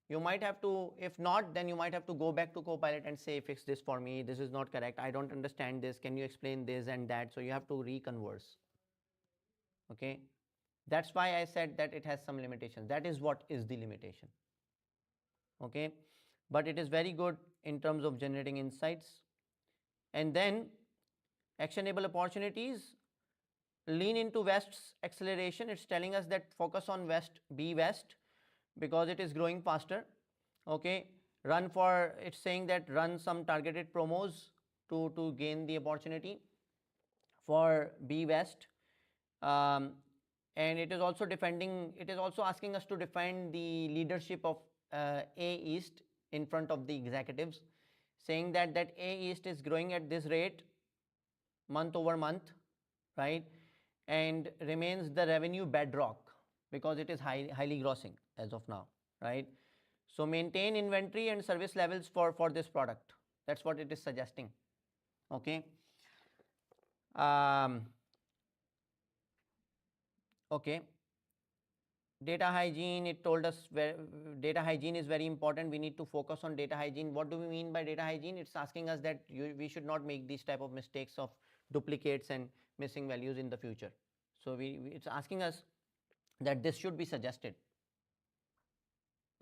You might have to, if not, then you might have to go back to Copilot and say, fix this for me, this is not correct, I don't understand this, can you explain this and that? So you have to reconverse. Okay, that's why I said that it has some limitations. That is what is the limitation. Okay, but it is very good in terms of generating insights. And then actionable opportunities, lean into West's acceleration. It's telling us that focus on West, be West, because it is growing faster. Okay, run for, it's saying that run some targeted promos to gain the opportunity for B West. And it is also defending, it is also asking us to defend the leadership of A East in front of the executives, saying that A East is growing at this rate month over month, right, and remains the revenue bedrock because it is highly grossing as of now, right? So maintain inventory and service levels for this product. That's what it is suggesting. Okay. um, okay, data hygiene, it told us where data hygiene is very important. We need to focus on data hygiene. What do we mean by data hygiene? It's asking us that we should not make these type of mistakes of duplicates and missing values in the future. So it's asking us that this should be suggested,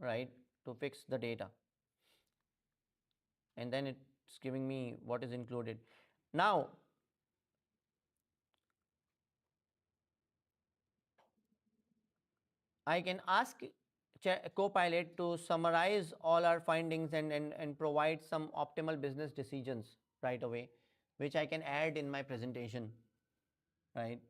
right, to fix the data. And then it's giving me what is included. Now I can ask Copilot to summarize all our findings and provide some optimal business decisions right away, which I can add in my presentation, right,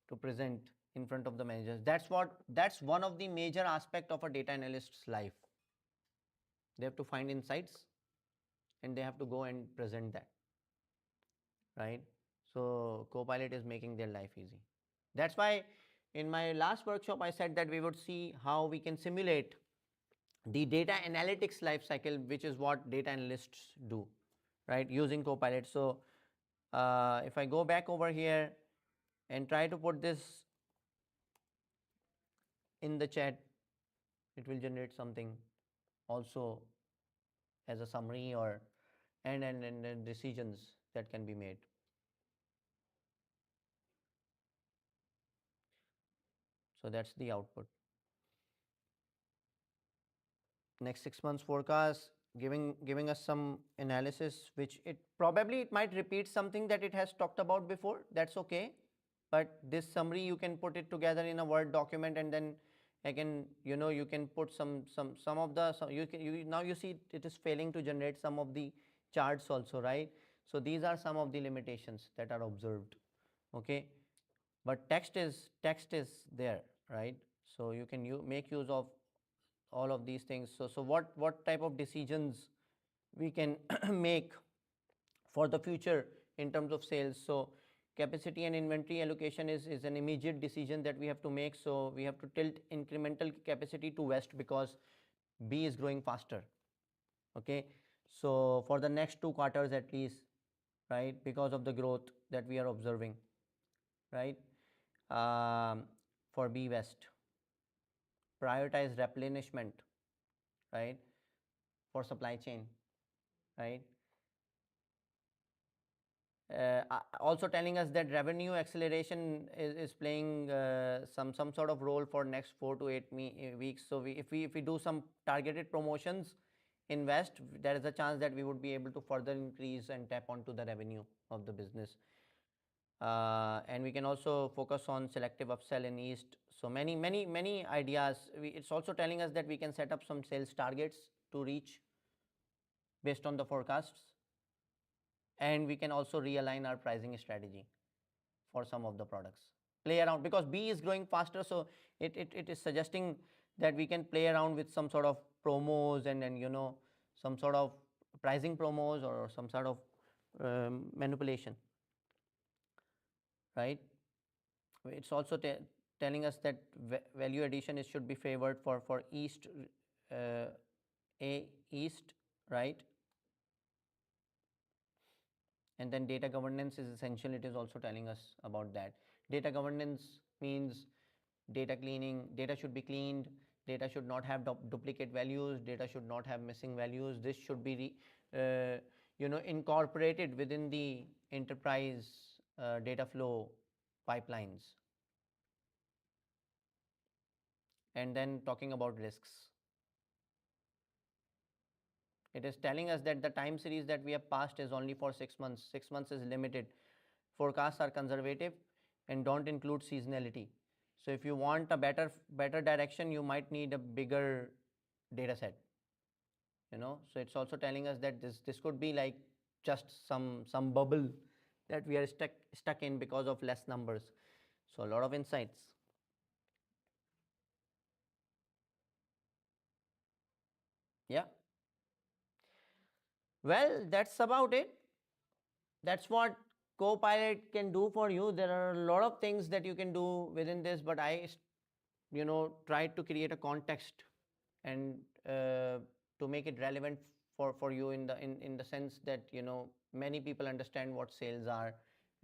to present in front of the managers. That's one of the major aspect of a data analyst's life. They have to find insights and they have to go and present that, right? So Copilot is making their life easy. That's why in my last workshop I said that we would see how we can simulate the data analytics life cycle, which is what data analysts do, right, using Copilot. So if I go back over here and try to put this in the chat, it will generate something also as a summary or and decisions that can be made. So that's the output. Next 6 months forecast, giving us some analysis, which it might repeat something that it has talked about before. That's okay, but this summary you can put it together in a Word document, and then again, you can put some of the now you see it is failing to generate some of the charts also, right? So these are some of the limitations that are observed. Okay, but text is there, right? So you can make use of all of these things. So what type of decisions we can make for the future in terms of sales? So capacity and inventory allocation is an immediate decision that we have to make. So we have to tilt incremental capacity to West because B is growing faster. Okay, so for the next 2 quarters at least, right, because of the growth that we are observing, right? For B West, prioritize replenishment, right, for supply chain, right? Also telling us that revenue acceleration is playing some sort of role for next 4 to 8 weeks. So if we do some targeted promotions in West, there is a chance that we would be able to further increase and tap onto the revenue of the business. And we can also focus on selective upsell in East. So many ideas. It's also telling us that we can set up some sales targets to reach based on the forecasts, and we can also realign our pricing strategy for some of the products. Play around because B is growing faster, so it is suggesting that we can play around with some sort of promos and some sort of pricing promos or some sort of manipulation, right? It's also telling us that value addition should be favored for East, A East, right? And then data governance is essential. It is also telling us about that. Data governance means data cleaning. Data should be cleaned. Data should not have duplicate values. Data should not have missing values. This should be incorporated within the enterprise data flow pipelines. And then talking about risks, it is telling us that the time series that we have passed is only for 6 months. 6 months is limited. Forecasts are conservative and don't include seasonality. So if you want a better direction, you might need a bigger data set. So it's also telling us that this could be like just some bubble that we are stuck in because of less numbers. So a lot of insights. Yeah. Well, that's about it. That's what Copilot can do for you. There are a lot of things that you can do within this, but I tried to create a context and to make it relevant for you in the sense that many people understand what sales are,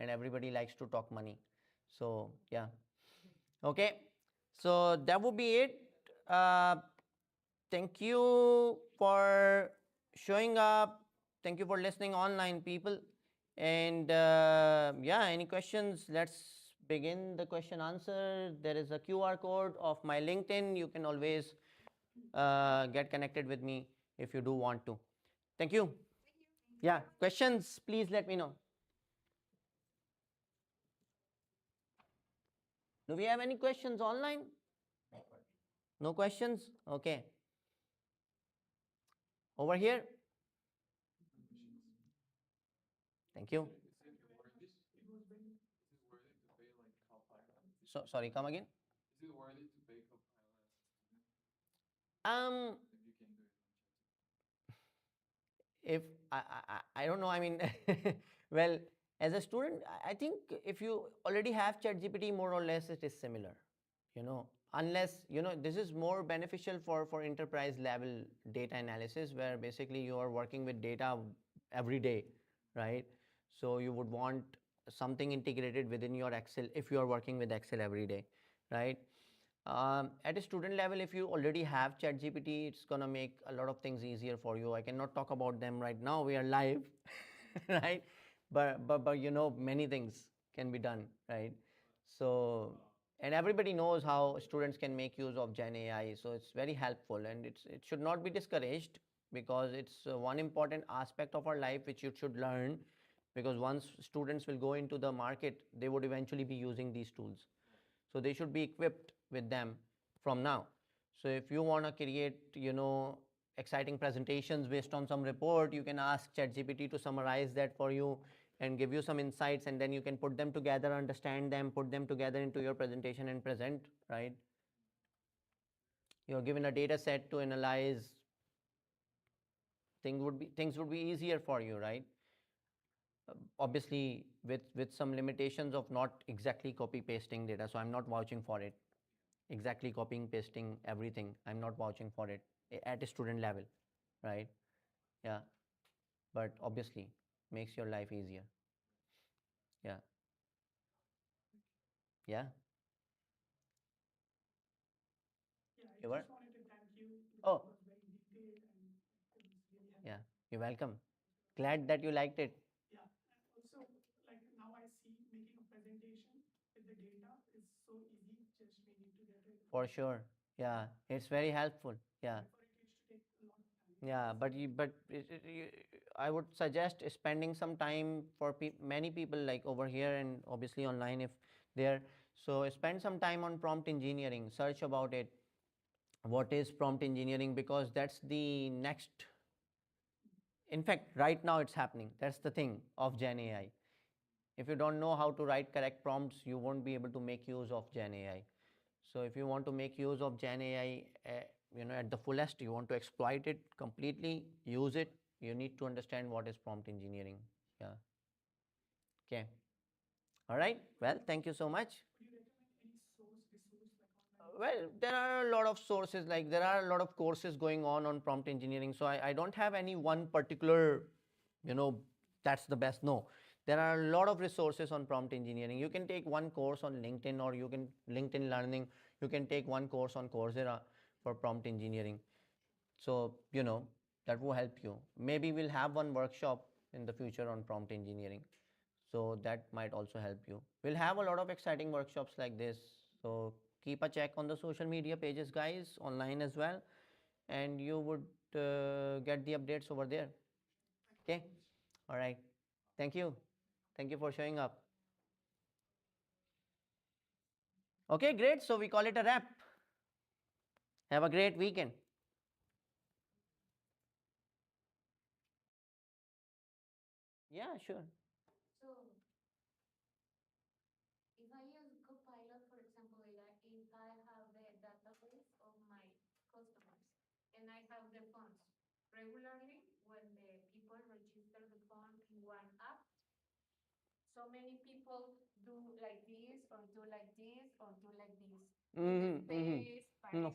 and everybody likes to talk money. So yeah. Okay, so that would be it. Thank you for showing up. Thank you for listening online, people. And yeah, any questions? Let's begin the question answer. There is a QR code of my LinkedIn. You can always get connected with me if you do want to. Thank you. Yeah, questions, please let me know. Do we have any questions online? No questions? Okay. Over here. Thank you. So sorry, come again. Um, if I don't know. I mean, well, as a student, I think if you already have ChatGPT, more or less it is similar. Unless this is more beneficial for enterprise level data analysis, where basically you are working with data every day, right? So you would want something integrated within your Excel if you are working with Excel every day, right? At a student level, if you already have ChatGPT, it's gonna make a lot of things easier for you. I cannot talk about them right now. We are live, right? But many things can be done, right? So, and everybody knows how students can make use of Gen AI. So it's very helpful, and it should not be discouraged, because it's one important aspect of our life which you should learn, because once students will go into the market, they would eventually be using these tools. So they should be equipped with them from now. So if you want to create exciting presentations based on some report, you can ask ChatGPT to summarize that for you and give you some insights, and then you can put them together, understand them, put them together into your presentation and present, right? You're given a data set to analyze. Things would be easier for you, right? Obviously with some limitations of not exactly copy pasting data. So I'm not vouching for it, exactly copying pasting everything. I'm not vouching for it at a student level, right? Yeah, but obviously makes your life easier. Yeah. Yeah. Yeah, You I were. just wanted to thank you because Oh, it was very detailed and it was really yeah, helpful. you're welcome. Glad that you liked it. Yeah, and also like now I see making a presentation with the data is so easy. Just we need to get it For from sure. Yeah, it's very helpful. Yeah. before it used to take a lot of time. Yeah, but I would suggest spending some time for many people, like over here and obviously online if they're. So spend some time on prompt engineering, search about it. What is prompt engineering? Because that's the next. In fact, right now it's happening. That's the thing of Gen AI. If you don't know how to write correct prompts, you won't be able to make use of Gen AI. So if you want to make use of Gen AI, at the fullest, you want to exploit it completely, use it, you need to understand what is prompt engineering. Yeah. Okay. All right. Well, thank you so much. Would you recommend any resource like online Well, there are a lot of sources, like there are a lot of courses going on prompt engineering. So I don't have any one particular, you know, that's the best. No, There are a lot of resources on prompt engineering. You can take one course on LinkedIn, or you can LinkedIn Learning. You can take one course on Coursera for prompt engineering. So, that will help you. Maybe we'll have one workshop in the future on prompt engineering. So that might also help you. We'll have a lot of exciting workshops like this. So keep a check on the social media pages, guys, online as well, and you would get the updates over there. Okay. All right. Thank you. Thank you for showing up. Okay, great. So we call it a wrap. Have a great weekend. Yeah, sure.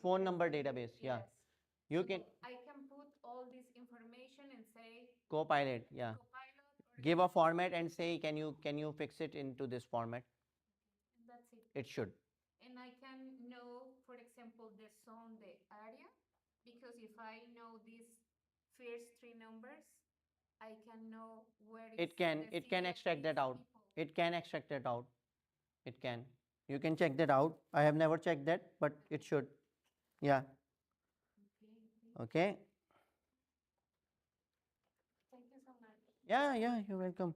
Phone number database. Yeah. You can Copilot. Yeah. Give a format and say, can you fix it into this format? It should. It can extract that out. It can extract that out. It can. You can check that out. I have never checked that, but it should. Yeah. Okay. Yeah, yeah, you're welcome.